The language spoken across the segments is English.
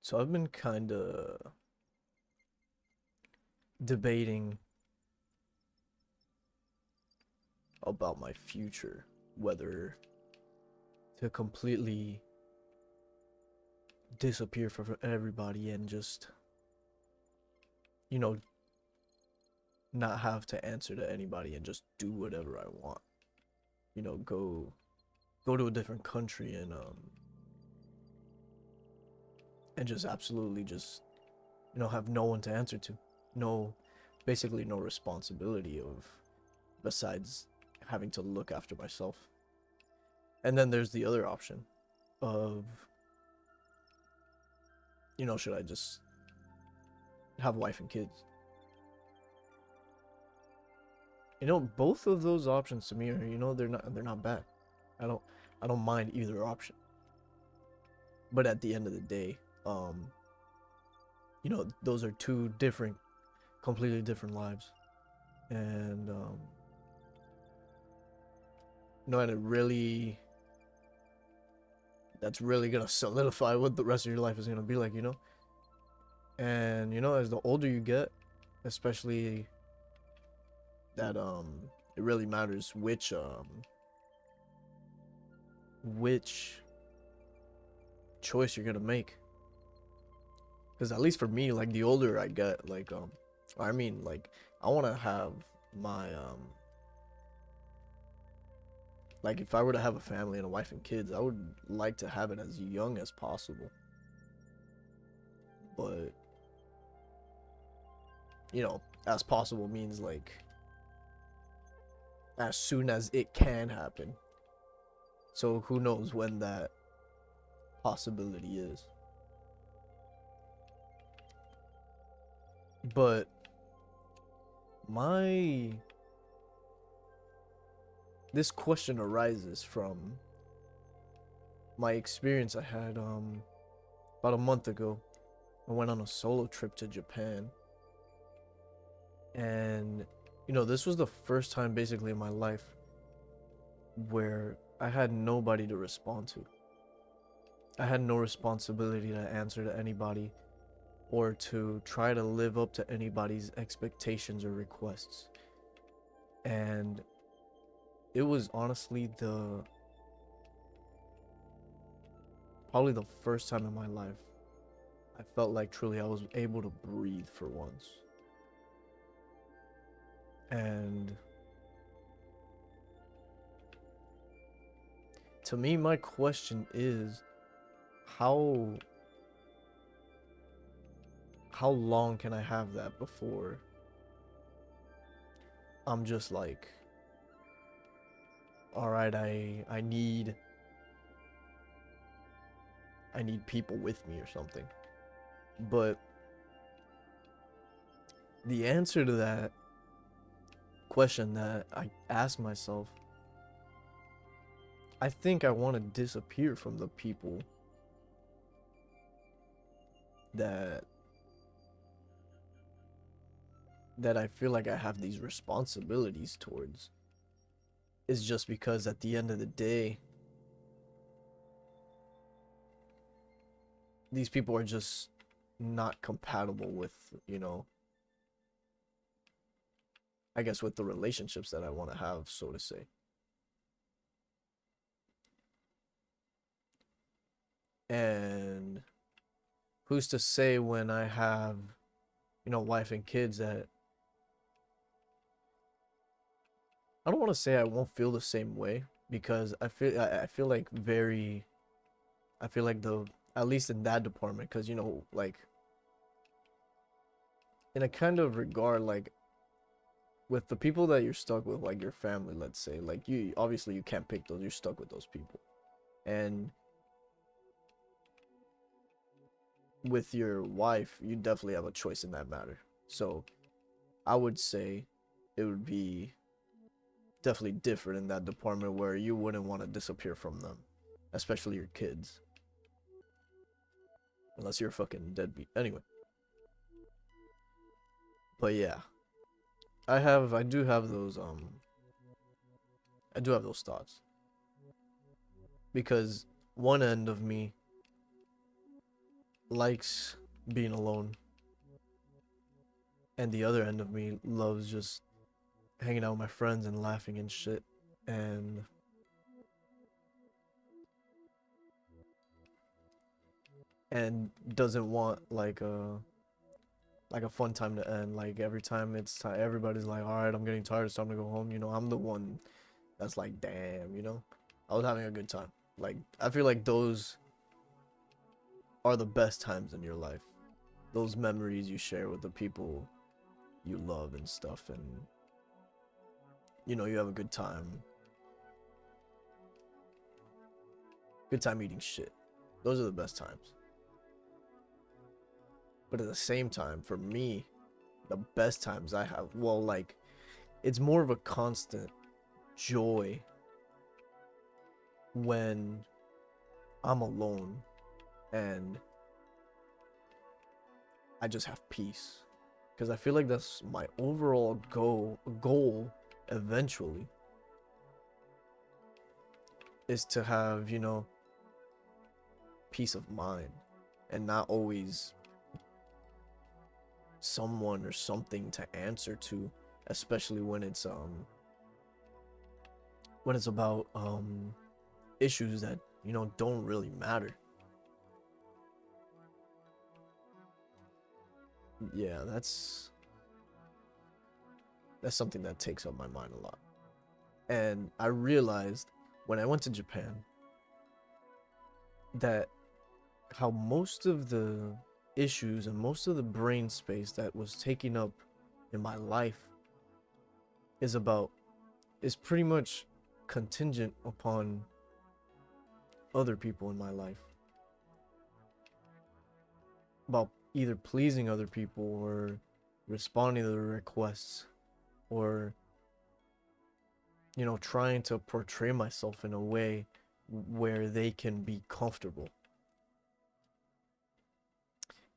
So I've been kind of debating about my future, whether to completely disappear from everybody and just, you know, not have to answer to anybody and just do whatever I want. Go to a different country and just absolutely just, have no one to answer to. No Basically no responsibility of besides having to look after myself. And then there's the other option of, should I just have a wife and kids? Both of those options to me are, they're not bad. I don't I don't mind either option. But at the end of the day, those are two different, completely different lives. And and that's really gonna solidify what the rest of your life is gonna be like. And as the older you get, especially that it really matters which choice you're gonna make. Because at least for me, like the older I get, like I want to have my like if I were to have a family and a wife and kids, I would like to have it as young as possible. But as possible means like as soon as it can happen. So who knows when that possibility is. But my this question arises from my experience I had about a month ago. I went on a solo trip to Japan. And this was the first time basically in my life where I had nobody to respond to. I had no responsibility to answer to anybody or to try to live up to anybody's expectations or requests. And it was honestly probably the first time in my life I felt like truly I was able to breathe for once. And to me, my question is how how long can I have that before I'm just like, all right, I need people with me or something. But the answer to that question that I ask myself, I think I want to disappear from the people that I feel like I have these responsibilities towards. Is just because at the end of the day, these people are just not compatible with, I guess with the relationships that I want to have, so to say. And who's to say when I have, wife and kids that I don't want to say I won't feel the same way because I feel like I feel like the at least in that department because like in a kind of regard like with the people that you're stuck with, like your family, let's say, like you obviously you can't pick those, you're stuck with those people. And with your wife, you definitely have a choice in that matter. So I would say it would be definitely different in that department where you wouldn't want to disappear from them, especially your kids, unless you're a fucking deadbeat. Anyway, but yeah, I do have those I do have those thoughts because one end of me likes being alone, and the other end of me loves just hanging out with my friends and laughing and shit, and doesn't want like a fun time to end. Like every time it's time, everybody's like, all right, I'm getting tired, it's time to go home. I'm the one that's like, damn, I was having a good time. Like, I feel like those are the best times in your life. Those memories you share with the people you love and stuff, and you have a good time. Good time eating shit. Those are the best times. But at the same time, for me, the best times I have, well, like, it's more of a constant joy when I'm alone and I just have peace. Because I feel like that's my overall goal eventually, is to have, peace of mind and not always someone or something to answer to, especially when it's about issues that don't really matter. Yeah, that's something that takes up my mind a lot. And I realized when I went to Japan that how most of the issues and most of the brain space that was taking up in my life is pretty much contingent upon other people in my life, about either pleasing other people or responding to their requests, or trying to portray myself in a way where they can be comfortable.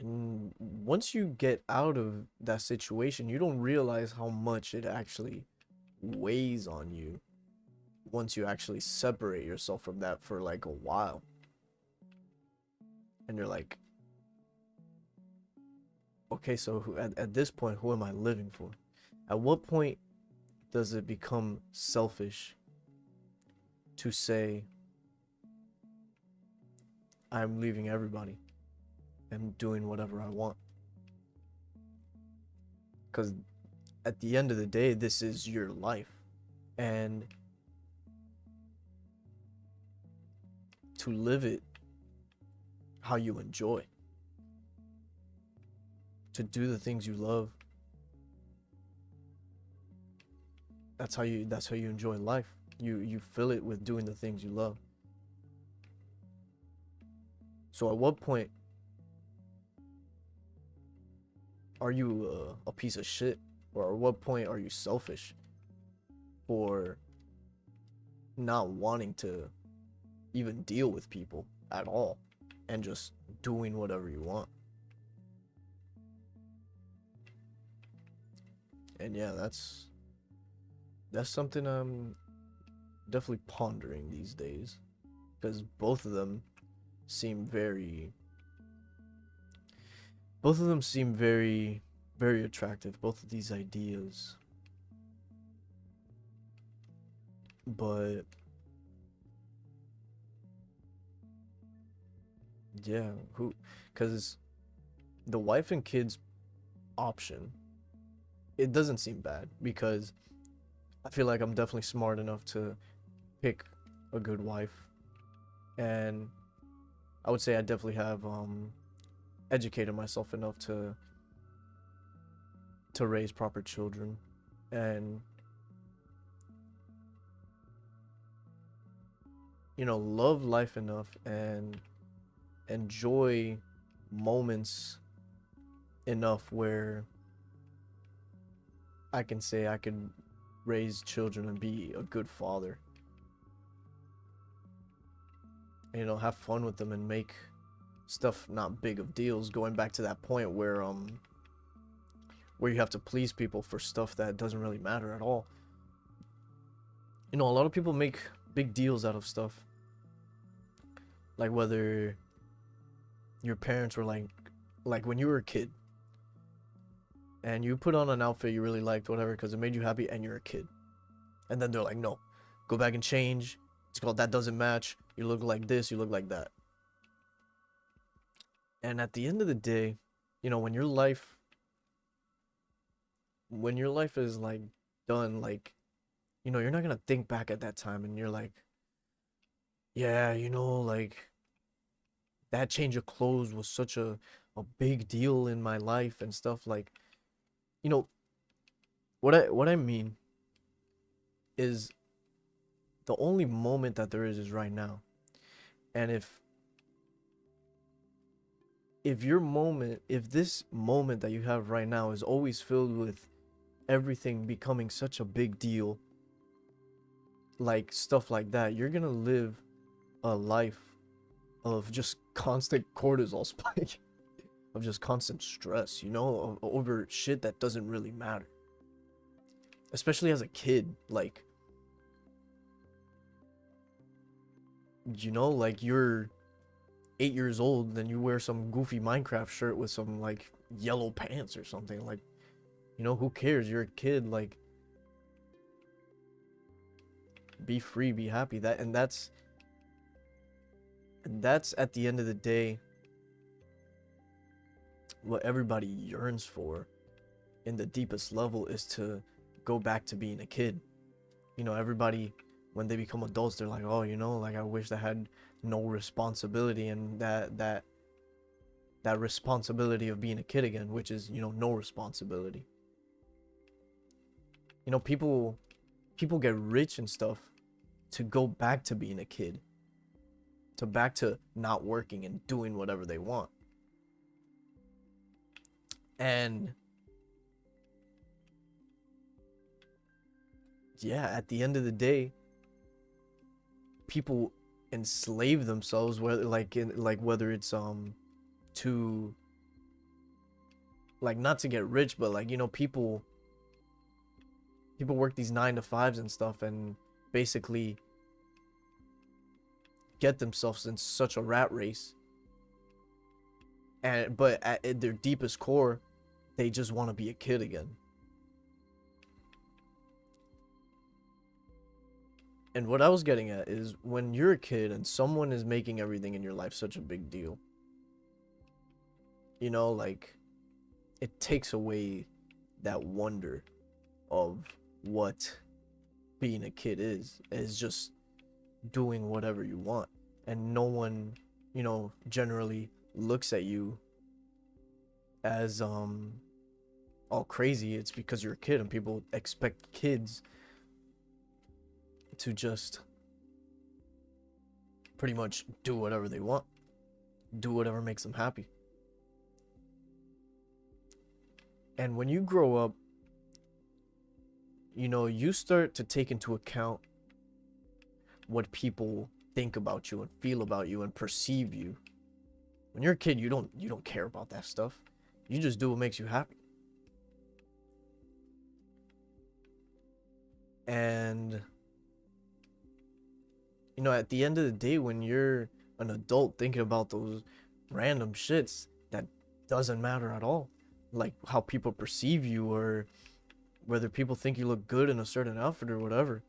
And once you get out of that situation, you don't realize how much it actually weighs on you once you actually separate yourself from that for like a while. And you're like, okay, so at this point, who am I living for? At what point does it become selfish to say, I'm leaving everybody and doing whatever I want? Because at the end of the day, this is your life. And to live it how you enjoy, to do the things you love, that's how you enjoy life. You fill it with doing the things you love. So at what point are you a piece of shit, or at what point are you selfish for not wanting to even deal with people at all and just doing whatever you want? And yeah, that's something I'm definitely pondering these days, because both of them seem very very attractive, both of these ideas. But yeah, because the wife and kids option, it doesn't seem bad, because I feel like I'm definitely smart enough to pick a good wife, and I would say I definitely have educated myself enough to raise proper children, and love life enough and enjoy moments enough where I can say I could raise children and be a good father. Have fun with them and make stuff not big of deals, going back to that point where you have to please people for stuff that doesn't really matter at all. A lot of people make big deals out of stuff, like whether your parents were like when you were a kid and you put on an outfit you really liked, whatever, because it made you happy, and you're a kid. And then they're like, no, go back and change. It's called that doesn't match. You look like this, you look like that. And at the end of the day, you know, when your life is like done, like, you know, you're not gonna think back at that time and you're like, yeah, you know, like that change of clothes was such a big deal in my life and stuff. Like, you know, what I mean is the only moment that there is right now. And if this moment that you have right now is always filled with everything becoming such a big deal, like stuff like that, you're gonna live a life of just constant cortisol spike, of just constant stress, you know, over shit that doesn't really matter. Especially as a kid, like, you know, like you're 8 years old, then you wear some goofy Minecraft shirt with some like yellow pants or something. Like, you know, who cares? You're a kid. Like, be free, be happy. That's at the end of the day what everybody yearns for in the deepest level, is to go back to being a kid. You know, everybody, when they become adults, they're like, oh, you know, like I wish I had no responsibility, and that responsibility of being a kid again, which is, you know, no responsibility. You know, people get rich and stuff to go back to being a kid, to back to not working and doing whatever they want. And yeah, at the end of the day, people enslave themselves, whether whether it's to, like, not to get rich, but like, you know, people work these 9 to 5s and stuff, and basically get themselves in such a rat race. And but at their deepest core, they just want to be a kid again. And what I was getting at is, when you're a kid and someone is making everything in your life such a big deal, you know, like, it takes away that wonder of what being a kid is just doing whatever you want. And no one, you know, generally looks at you as all crazy. It's because you're a kid, and people expect kids to just pretty much do whatever they want, do whatever makes them happy. And when you grow up, you know, you start to take into account what people think about you and feel about you and perceive you. When you're a kid, you don't care about that stuff. You just do what makes you happy. And you know, at the end of the day, when you're an adult thinking about those random shits that doesn't matter at all, like how people perceive you, or whether people think you look good in a certain outfit or whatever,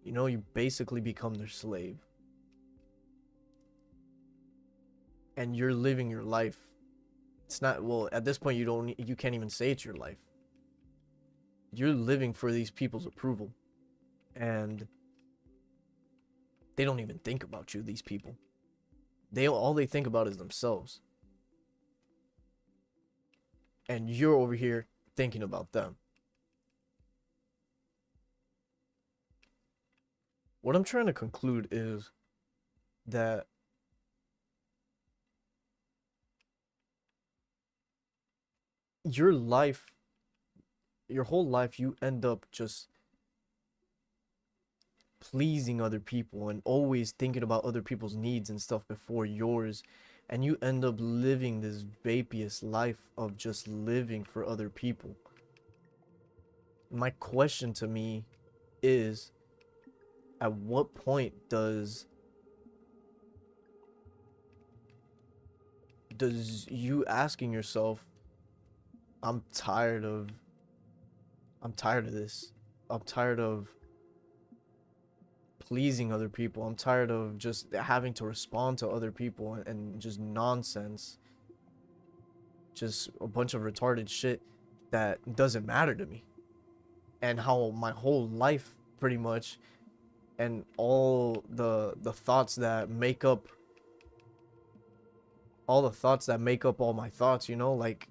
you know, you basically become their slave. And you're living your life. It's not, well, at this point, you can't even say it's your life. You're living for these people's approval. And they don't even think about you, these people. All they think about is themselves. And you're over here thinking about them. What I'm trying to conclude is that your life, your whole life, you end up just pleasing other people and always thinking about other people's needs and stuff before yours. And you end up living this vaporous life of just living for other people. My question to me is, at what point does does you asking yourself, I'm tired of this. I'm tired of pleasing other people. I'm tired of just having to respond to other people and just nonsense. Just a bunch of retarded shit that doesn't matter to me. And how my whole life pretty much, and all the thoughts that make up all my thoughts, you know, like,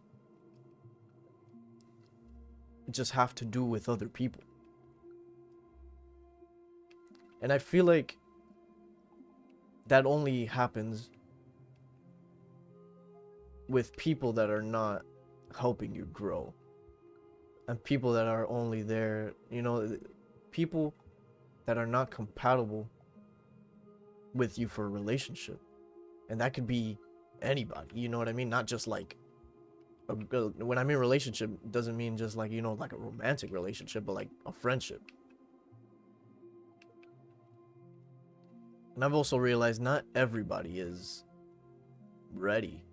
just have to do with other people. And I feel like that only happens with people that are not helping you grow, and people that are only there, you know, people that are not compatible with you for a relationship. And that could be anybody, you know what I mean? Not just like when I mean relationship, doesn't mean just like, you know, like a romantic relationship, but like a friendship. And I've also realized not everybody is ready,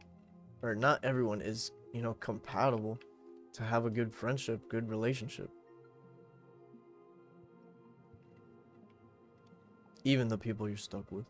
or not everyone is, you know, compatible to have a good friendship, good relationship. Even the people you're stuck with.